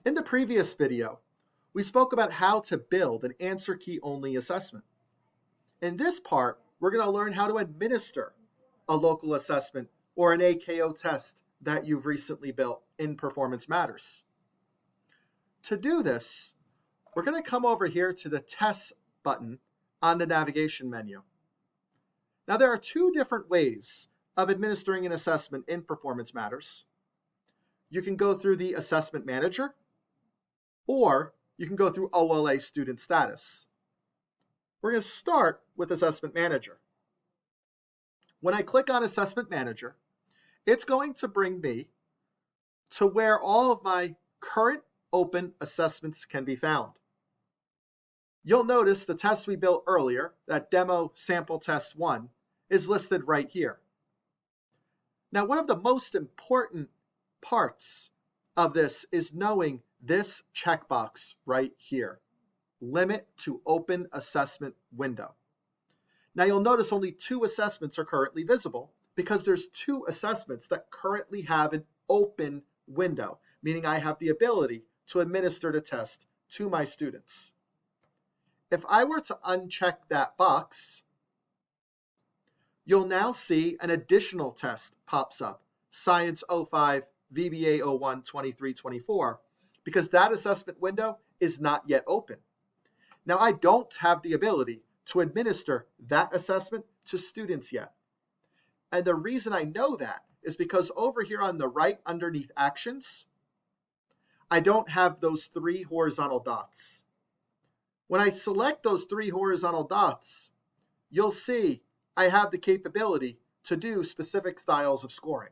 In the previous video, we spoke about how to build an answer key only assessment. In this part, we're going to learn how to administer a local assessment or an AKO test that you've recently built in Performance Matters. To do this, we're going to come over here to the Tests button on the navigation menu. Now, there are two different ways of administering an assessment in Performance Matters. You can go through the Assessment Manager, or you can go through OLA Student Status. We're going to start with Assessment Manager. When I click on Assessment Manager, it's going to bring me to where all of my current open assessments can be found. You'll notice the test we built earlier, that Demo Sample Test 1, is listed right here. Now, one of the most important parts of this is knowing this checkbox right here, Limit to Open Assessment Window. Now, you'll notice only two assessments are currently visible because there's two assessments that currently have an open window, meaning I have the ability to administer the test to my students. If I were to uncheck that box, you'll now see an additional test pops up, Science 05, VBA 01, 23, 24, because that assessment window is not yet open. Now, I don't have the ability to administer that assessment to students yet. And the reason I know that is because over here on the right underneath Actions, I don't have those three horizontal dots. When I select those three horizontal dots, you'll see I have the capability to do specific styles of scoring.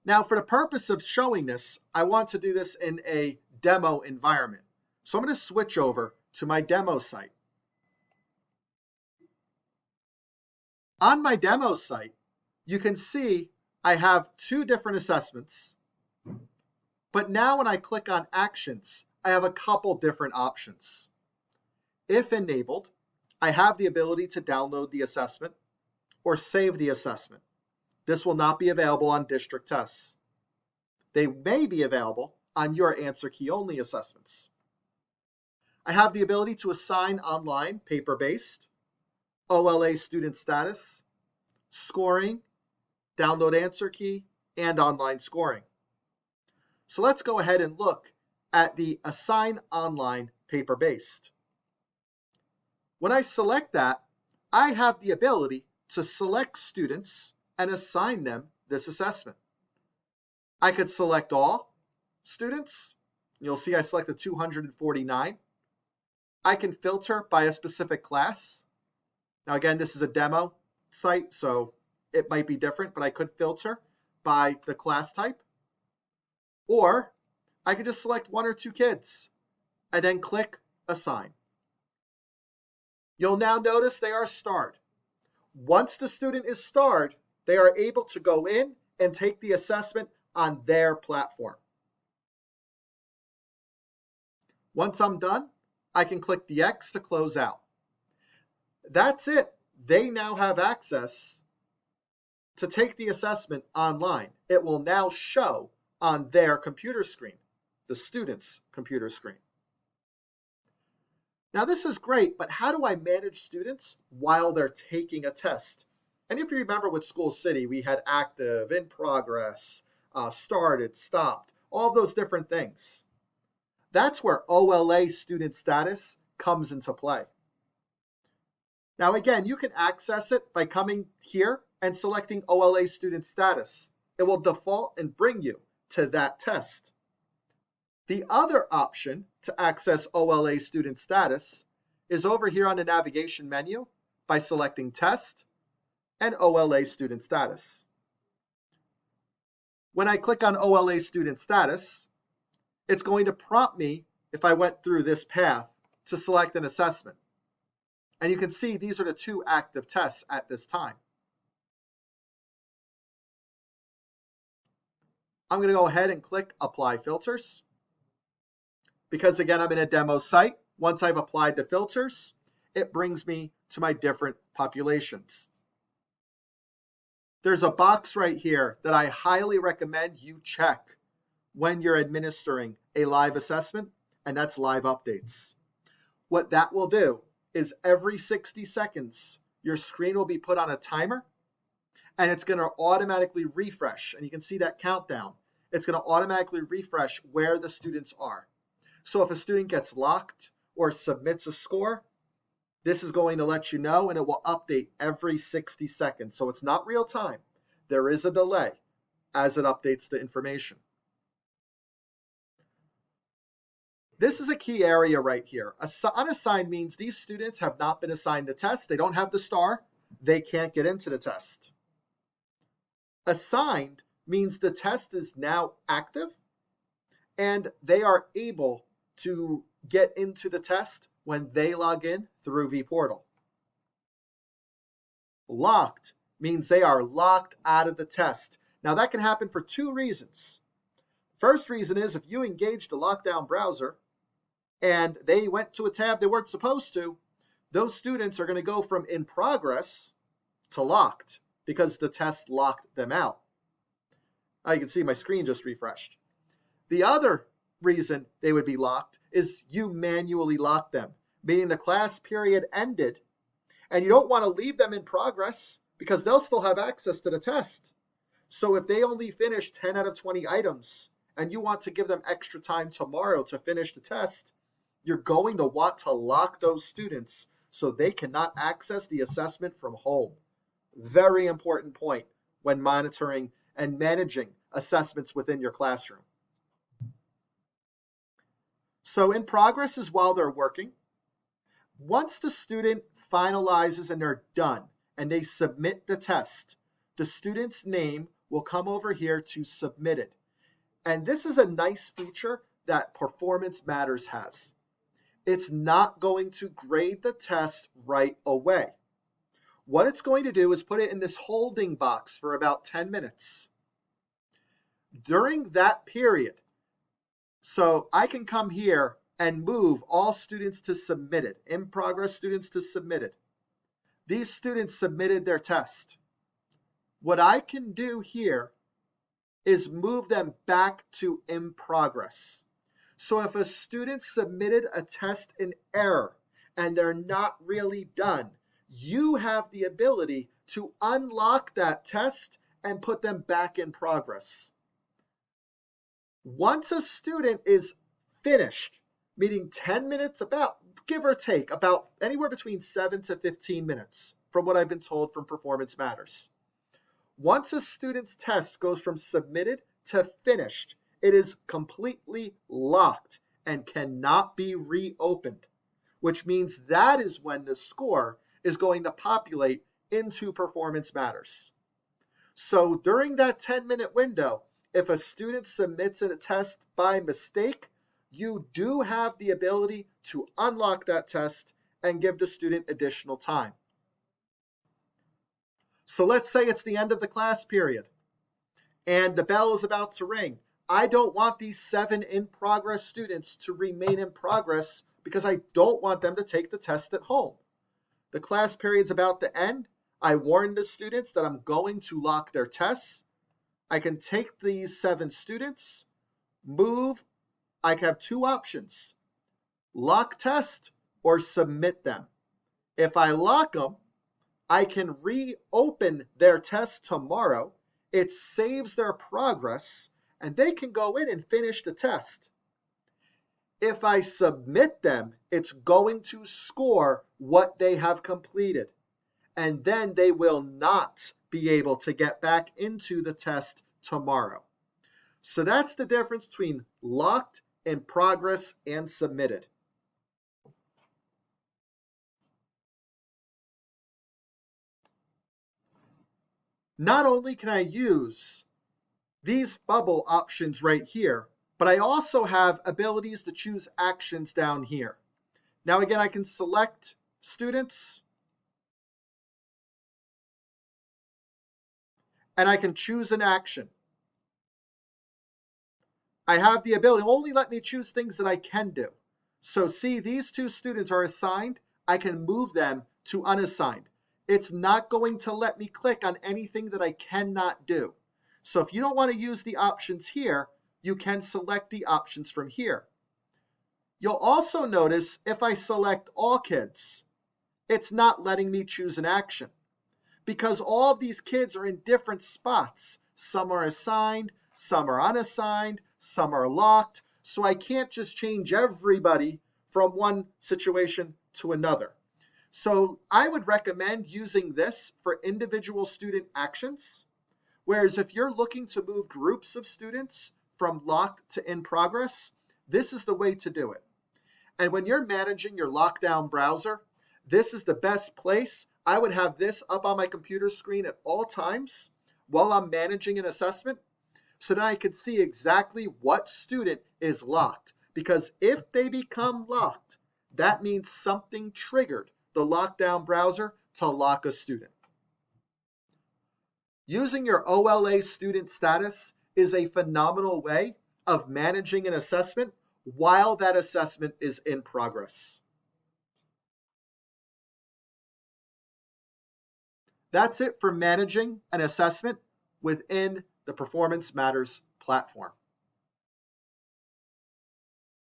Now, for the purpose of showing this, I want to do this in a demo environment. So I'm going to switch over to my demo site. On my demo site, you can see I have two different assessments. But now when I click on Actions, I have a couple different options. If enabled, I have the ability to download the assessment or save the assessment. This will not be available on district tests. They may be available on your answer key only assessments. I have the ability to assign online paper-based, OLA student status, scoring, download answer key, and online scoring. So let's go ahead and look at the assign online paper-based. When I select that, I have the ability to select students and assign them this assessment. I could select all students. You'll see I selected 249. I can filter by a specific class. Now again, this is a demo site, so it might be different, but I could filter by the class type. Or I could just select one or two kids and then click Assign. You'll now notice they are starred. Once the student is starred, they are able to go in and take the assessment on their platform. Once I'm done, I can click the X to close out. That's it. They now have access to take the assessment online. It will now show on their computer screen, the student's computer screen. Now this is great, but how do I manage students while they're taking a test? And if you remember with School City, we had active, in progress, started, stopped, all those different things. That's where OLA Student Status comes into play. Now again, you can access it by coming here and selecting OLA Student Status. It will default and bring you to that test. The other option to access OLA Student Status is over here on the navigation menu by selecting Test and OLA Student Status. When I click on OLA Student Status, it's going to prompt me, if I went through this path, to select an assessment. And you can see these are the two active tests at this time. I'm going to go ahead and click Apply Filters. Because again, I'm in a demo site. Once I've applied the filters, it brings me to my different populations. There's a box right here that I highly recommend you check when you're administering a live assessment, and that's live updates. What that will do is every 60 seconds, your screen will be put on a timer, and it's going to automatically refresh. And you can see that countdown. It's going to automatically refresh where the students are. So if a student gets locked or submits a score, this is going to let you know, and it will update every 60 seconds. So it's not real time. There is a delay as it updates the information. This is a key area right here. Unassigned means these students have not been assigned the test. They don't have the star. They can't get into the test. Assigned means the test is now active and they are able to get into the test when they log in through vPortal. Locked means they are locked out of the test. Now that can happen for two reasons. First reason is if you engaged a lockdown browser and they went to a tab they weren't supposed to, those students are going to go from in progress to locked because the test locked them out. You can see my screen just refreshed. The other reason they would be locked is you manually locked them, meaning the class period ended and you don't want to leave them in progress because they'll still have access to the test. So if they only finish 10 out of 20 items and you want to give them extra time tomorrow to finish the test, you're going to want to lock those students so they cannot access the assessment from home. Very important point when monitoring and managing assessments within your classroom. So in progress is while they're working. Once the student finalizes and they're done and they submit the test, the student's name will come over here to submitted. And this is a nice feature that Performance Matters has. It's not going to grade the test right away. What it's going to do is put it in this holding box for about 10 minutes. During that period, so I can come here and move all students to submitted, in progress students to submitted. These students submitted their test. What I can do here is move them back to in progress. So if a student submitted a test in error and they're not really done, you have the ability to unlock that test and put them back in progress. Once a student is finished, meaning 10 minutes, about, give or take, about anywhere between 7 to 15 minutes, from what I've been told from Performance Matters. Once a student's test goes from submitted to finished, it is completely locked and cannot be reopened, which means that is when the score is going to populate into Performance Matters. So during that 10-minute window, if a student submits a test by mistake, you do have the ability to unlock that test and give the student additional time. So let's say it's the end of the class period and the bell is about to ring. I don't want these 7 in-progress students to remain in progress because I don't want them to take the test at home. The class period's about to end. I warned the students that I'm going to lock their tests. I can take these 7 students, move. I have 2 options, lock test or submit them. If I lock them, I can reopen their test tomorrow. It saves their progress and they can go in and finish the test. If I submit them, it's going to score what they have completed. And then they will not be able to get back into the test tomorrow. So that's the difference between locked, in progress, and submitted. Not only can I use these bubble options right here, but I also have abilities to choose actions down here. Now again, I can select students, and I can choose an action. I have the ability, only let me choose things that I can do. So see, these 2 students are assigned. I can move them to unassigned. It's not going to let me click on anything that I cannot do. So if you don't want to use the options here, you can select the options from here. You'll also notice if I select all kids, it's not letting me choose an action because all of these kids are in different spots. Some are assigned, some are unassigned, some are locked, so I can't just change everybody from one situation to another. So I would recommend using this for individual student actions, whereas if you're looking to move groups of students from locked to in progress, this is the way to do it. And when you're managing your lockdown browser, this is the best place. I would have this up on my computer screen at all times while I'm managing an assessment so that I can see exactly what student is locked. Because if they become locked, that means something triggered the lockdown browser to lock a student. Using your OLA student status is a phenomenal way of managing an assessment while that assessment is in progress. That's it for managing an assessment within the Performance Matters platform.